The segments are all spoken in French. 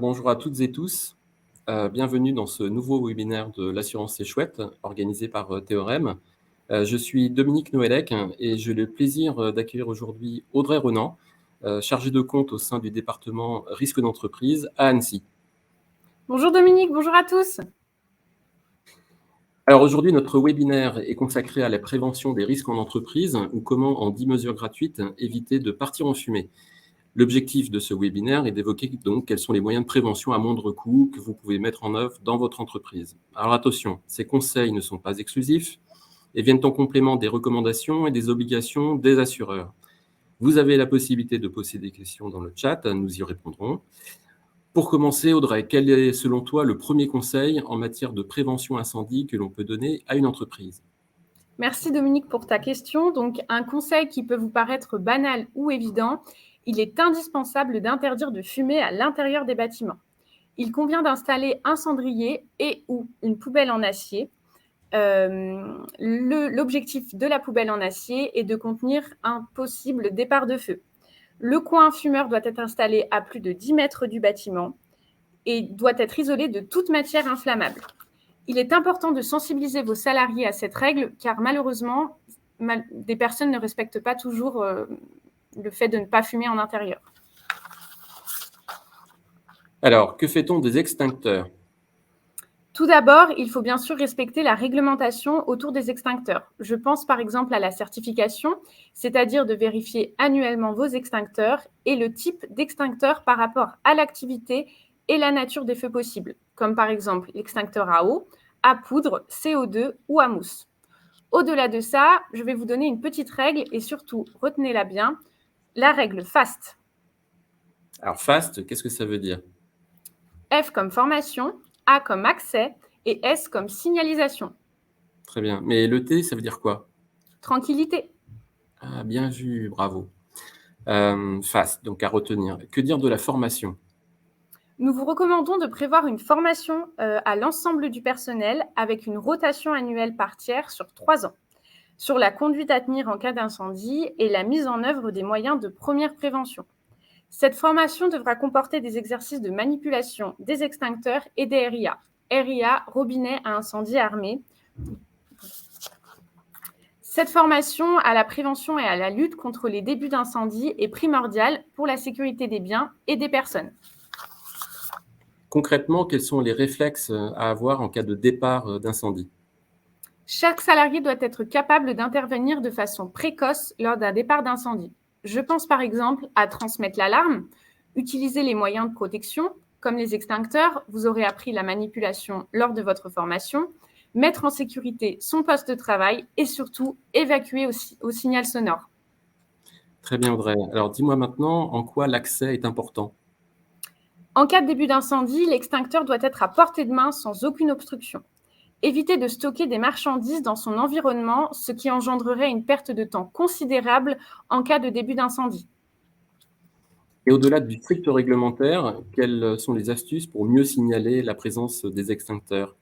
Bonjour à toutes et tous. Bienvenue dans ce nouveau webinaire de l'assurance C'est chouette, organisé par Théorème. Je suis Dominique Noëllec et j'ai le plaisir d'accueillir aujourd'hui Audrey Renan, chargée de compte au sein du département risque d'entreprise à Annecy. Bonjour Dominique, bonjour à tous. Alors aujourd'hui, notre webinaire est consacré à la prévention des risques en entreprise ou comment, en 10 mesures gratuites, éviter de partir en fumée. L'objectif de ce webinaire est d'évoquer donc quels sont les moyens de prévention à moindre coût que vous pouvez mettre en œuvre dans votre entreprise. Alors attention, ces conseils ne sont pas exclusifs et viennent en complément des recommandations et des obligations des assureurs. Vous avez la possibilité de poser des questions dans le chat, nous y répondrons. Pour commencer, Audrey, quel est selon toi le premier conseil en matière de prévention incendie que l'on peut donner à une entreprise ? Merci Dominique pour ta question. Donc, un conseil qui peut vous paraître banal ou évident, il est indispensable d'interdire de fumer à l'intérieur des bâtiments. Il convient d'installer un cendrier et ou une poubelle en acier. L'objectif de la poubelle en acier est de contenir un possible départ de feu. Le coin fumeur doit être installé à plus de 10 mètres du bâtiment et doit être isolé de toute matière inflammable. Il est important de sensibiliser vos salariés à cette règle car malheureusement, des personnes ne respectent pas toujours le fait de ne pas fumer en intérieur. Alors, que fait-on des extincteurs ? Tout d'abord, il faut bien sûr respecter la réglementation autour des extincteurs. Je pense par exemple à la certification, c'est-à-dire de vérifier annuellement vos extincteurs et le type d'extincteur par rapport à l'activité et la nature des feux possibles, comme par exemple l'extincteur à eau, à poudre, CO2 ou à mousse. Au-delà de ça, je vais vous donner une petite règle et surtout, retenez-la bien, la règle FAST. Alors, FAST, qu'est-ce que ça veut dire ? F comme formation, A comme accès et S comme signalisation. Très bien. Mais le T, ça veut dire quoi ? Tranquillité. Ah, bien vu, bravo. FAST, donc à retenir. Que dire de la formation ? Nous vous recommandons de prévoir une formation à l'ensemble du personnel avec une rotation annuelle par tiers sur 3 ans, sur la conduite à tenir en cas d'incendie et la mise en œuvre des moyens de première prévention. Cette formation devra comporter des exercices de manipulation des extincteurs et des RIA. RIA, robinet à incendie armé. Cette formation à la prévention et à la lutte contre les débuts d'incendie est primordiale pour la sécurité des biens et des personnes. Concrètement, quels sont les réflexes à avoir en cas de départ d'incendie ? Chaque salarié doit être capable d'intervenir de façon précoce lors d'un départ d'incendie. Je pense par exemple à transmettre l'alarme, utiliser les moyens de protection, comme les extincteurs, vous aurez appris la manipulation lors de votre formation, mettre en sécurité son poste de travail et surtout évacuer au signal sonore. Très bien, Audrey. Alors, dis-moi maintenant en quoi l'accès est important. En cas de début d'incendie, l'extincteur doit être à portée de main sans aucune obstruction. Éviter de stocker des marchandises dans son environnement, ce qui engendrerait une perte de temps considérable en cas de début d'incendie. Et au-delà du strict réglementaire, quelles sont les astuces pour mieux signaler la présence des extincteurs ?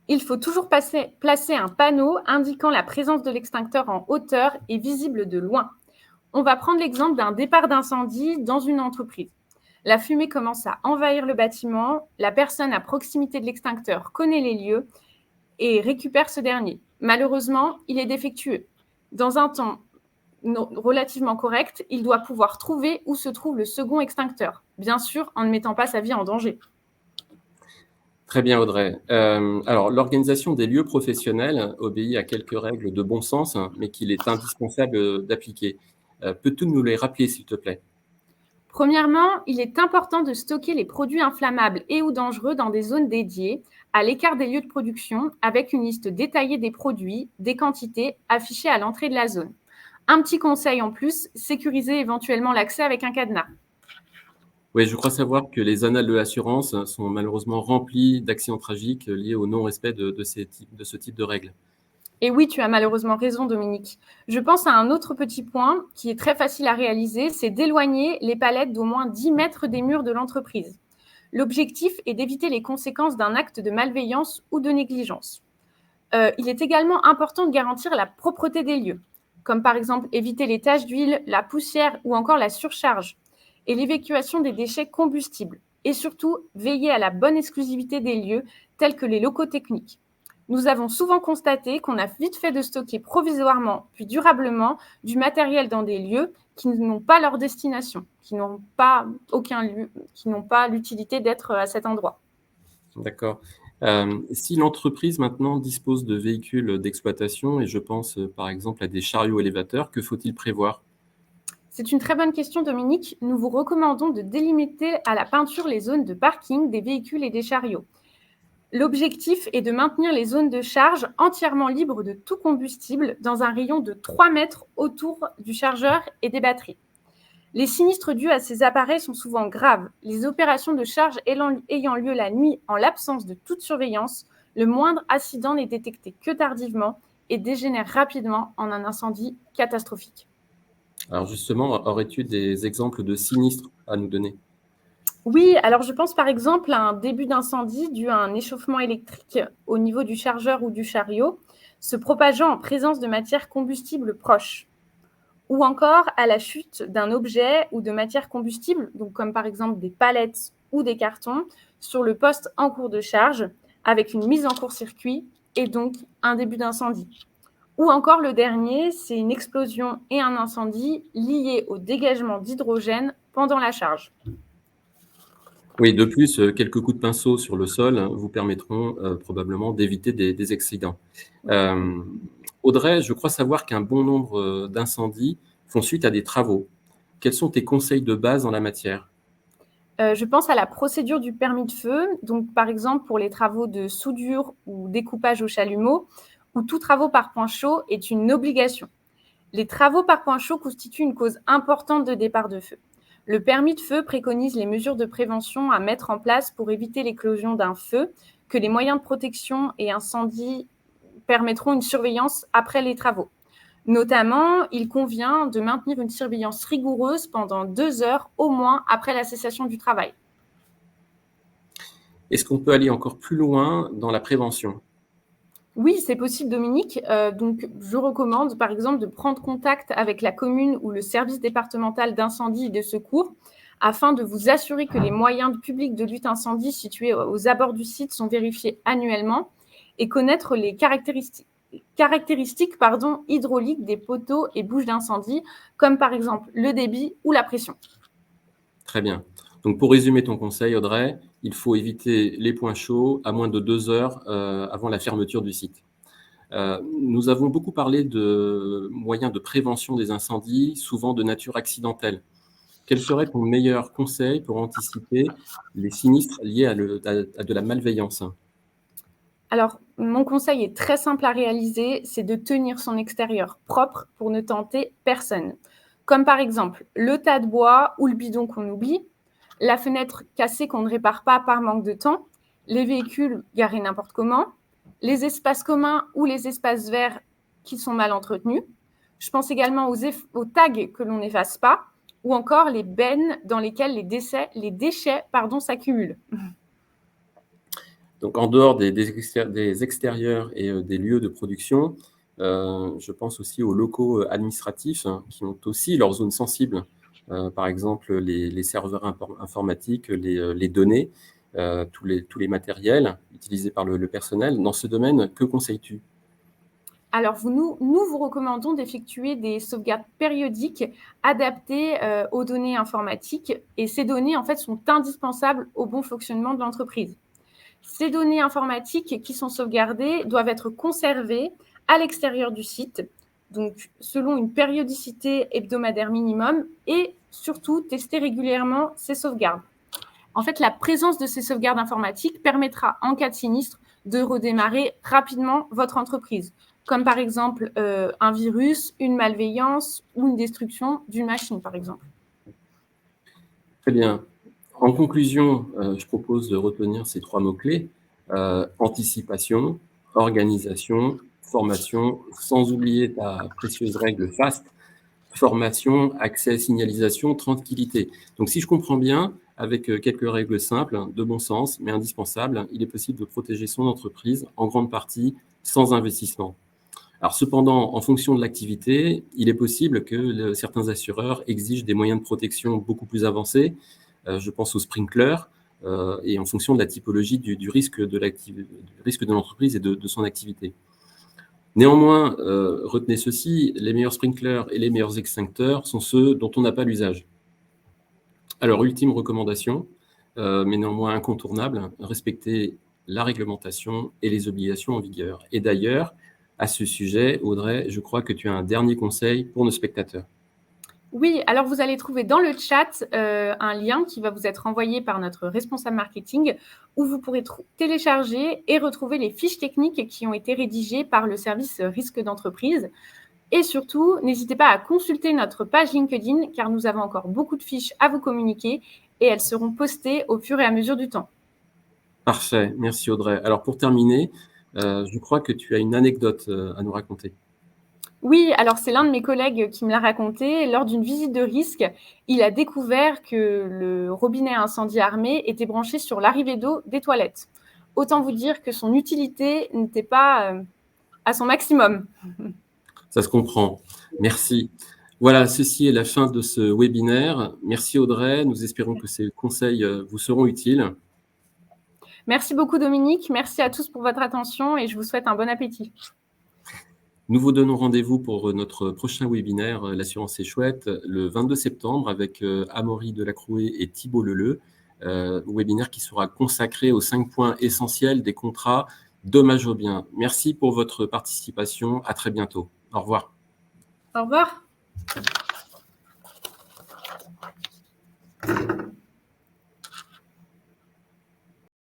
Il faut toujours placer un panneau indiquant la présence de l'extincteur en hauteur et visible de loin. On va prendre l'exemple d'un départ d'incendie dans une entreprise. La fumée commence à envahir le bâtiment, la personne à proximité de l'extincteur connaît les lieux et récupère ce dernier. Malheureusement, il est défectueux. Dans un temps relativement correct, il doit pouvoir trouver où se trouve le second extincteur, bien sûr en ne mettant pas sa vie en danger. Très bien, Audrey. Alors, l'organisation des lieux professionnels obéit à quelques règles de bon sens, mais qu'il est indispensable d'appliquer. Peux-tu nous les rappeler, s'il te plaît ? Premièrement, il est important de stocker les produits inflammables et ou dangereux dans des zones dédiées, à l'écart des lieux de production, avec une liste détaillée des produits, des quantités affichées à l'entrée de la zone. Un petit conseil en plus, sécuriser éventuellement l'accès avec un cadenas. Oui, je crois savoir que les annales de l'assurance sont malheureusement remplies d'accidents tragiques liés au non-respect de ce type de règles. Et oui, tu as malheureusement raison, Dominique. Je pense à un autre petit point qui est très facile à réaliser, c'est d'éloigner les palettes d'au moins 10 mètres des murs de l'entreprise. L'objectif est d'éviter les conséquences d'un acte de malveillance ou de négligence. Il est également important de garantir la propreté des lieux, comme par exemple éviter les taches d'huile, la poussière ou encore la surcharge, et l'évacuation des déchets combustibles. et surtout veiller à la bonne exclusivité des lieux tels que les locaux techniques. Nous avons souvent constaté qu'on a vite fait de stocker provisoirement puis durablement du matériel dans des lieux qui n'ont pas leur destination, qui n'ont pas l'utilité d'être à cet endroit. D'accord. Si l'entreprise maintenant dispose de véhicules d'exploitation, et je pense par exemple à des chariots élévateurs, que faut-il prévoir? C'est une très bonne question, Dominique. Nous vous recommandons de délimiter à la peinture les zones de parking des véhicules et des chariots. L'objectif est de maintenir les zones de charge entièrement libres de tout combustible dans un rayon de 3 mètres autour du chargeur et des batteries. Les sinistres dus à ces appareils sont souvent graves. Les opérations de charge ayant lieu la nuit en l'absence de toute surveillance, le moindre accident n'est détecté que tardivement et dégénère rapidement en un incendie catastrophique. Alors justement, aurais-tu des exemples de sinistres à nous donner? Oui, alors je pense par exemple à un début d'incendie dû à un échauffement électrique au niveau du chargeur ou du chariot, se propageant en présence de matières combustibles proches. Ou encore à la chute d'un objet ou de matière combustible, donc comme par exemple des palettes ou des cartons, sur le poste en cours de charge, avec une mise en court-circuit et donc un début d'incendie. Ou encore le dernier, c'est une explosion et un incendie liés au dégagement d'hydrogène pendant la charge. Oui, de plus, quelques coups de pinceau sur le sol vous permettront probablement d'éviter des accidents. Euh, Audrey, je crois savoir qu'un bon nombre d'incendies font suite à des travaux. Quels sont tes conseils de base en la matière? Je pense à la procédure du permis de feu, donc par exemple pour les travaux de soudure ou découpage au chalumeau, où tout travaux par point chaud est une obligation. Les travaux par point chaud constituent une cause importante de départ de feu. Le permis de feu préconise les mesures de prévention à mettre en place pour éviter l'éclosion d'un feu, que les moyens de protection et incendie permettront une surveillance après les travaux. Notamment, il convient de maintenir une surveillance rigoureuse pendant 2 heures au moins après la cessation du travail. Est-ce qu'on peut aller encore plus loin dans la prévention? Oui, c'est possible, Dominique. Donc, je recommande, par exemple, de prendre contact avec la commune ou le service départemental d'incendie et de secours afin de vous assurer que les moyens publics de lutte incendie situés aux abords du site sont vérifiés annuellement et connaître les caractéristiques hydrauliques des poteaux et bouches d'incendie, comme par exemple le débit ou la pression. Très bien. Donc pour résumer ton conseil, Audrey, il faut éviter les points chauds à moins de 2 heures avant la fermeture du site. Nous avons beaucoup parlé de moyens de prévention des incendies, souvent de nature accidentelle. Quel serait ton meilleur conseil pour anticiper les sinistres liés à de la malveillance? Alors, mon conseil est très simple à réaliser, c'est de tenir son extérieur propre pour ne tenter personne. Comme par exemple le tas de bois ou le bidon qu'on oublie, la fenêtre cassée qu'on ne répare pas par manque de temps, les véhicules garés n'importe comment, les espaces communs ou les espaces verts qui sont mal entretenus. Je pense également aux tags que l'on n'efface pas, ou encore les bennes dans lesquelles les déchets s'accumulent. Donc en dehors des extérieurs et des lieux de production, je pense aussi aux locaux administratifs qui ont aussi leurs zones sensibles. Par exemple, les serveurs informatiques, les données, tous les matériels utilisés par le personnel. Dans ce domaine, que conseilles-tu? Alors, nous vous recommandons d'effectuer des sauvegardes périodiques adaptées aux données informatiques et ces données, en fait, sont indispensables au bon fonctionnement de l'entreprise. Ces données informatiques qui sont sauvegardées doivent être conservées à l'extérieur du site, donc selon une périodicité hebdomadaire minimum et surtout tester régulièrement ces sauvegardes. En fait, la présence de ces sauvegardes informatiques permettra, en cas de sinistre, de redémarrer rapidement votre entreprise, comme par exemple un virus, une malveillance ou une destruction d'une machine, par exemple. Très bien. En conclusion, je propose de retenir ces 3 mots-clés: anticipation, organisation, formation, sans oublier ta précieuse règle FAST: formation, accès, signalisation, tranquillité. Donc si je comprends bien, avec quelques règles simples, de bon sens, mais indispensables, il est possible de protéger son entreprise en grande partie sans investissement. Alors cependant, en fonction de l'activité, il est possible que certains assureurs exigent des moyens de protection beaucoup plus avancés. Je pense aux sprinklers, et en fonction de la typologie du risque de l'entreprise et de son activité. Néanmoins, retenez ceci, les meilleurs sprinklers et les meilleurs extincteurs sont ceux dont on n'a pas l'usage. Alors, ultime recommandation, mais néanmoins incontournable, respecter la réglementation et les obligations en vigueur. Et d'ailleurs, à ce sujet, Audrey, je crois que tu as un dernier conseil pour nos spectateurs. Oui, alors vous allez trouver dans le chat un lien qui va vous être envoyé par notre responsable marketing où vous pourrez télécharger et retrouver les fiches techniques qui ont été rédigées par le service risque d'entreprise. Et surtout, n'hésitez pas à consulter notre page LinkedIn car nous avons encore beaucoup de fiches à vous communiquer et elles seront postées au fur et à mesure du temps. Parfait, merci Audrey. Alors pour terminer, je crois que tu as une anecdote à nous raconter. Oui, alors c'est l'un de mes collègues qui me l'a raconté. Lors d'une visite de risque, il a découvert que le robinet à incendie armé était branché sur l'arrivée d'eau des toilettes. Autant vous dire que son utilité n'était pas à son maximum. Ça se comprend. Merci. Voilà, ceci est la fin de ce webinaire. Merci Audrey, nous espérons que ces conseils vous seront utiles. Merci beaucoup Dominique, merci à tous pour votre attention et je vous souhaite un bon appétit. Nous vous donnons rendez-vous pour notre prochain webinaire, l'assurance est chouette, le 22 septembre avec Amaury Delacroué et Thibault Leleu, webinaire qui sera consacré aux 5 points essentiels des contrats dommages aux biens. Merci pour votre participation, à très bientôt. Au revoir. Au revoir.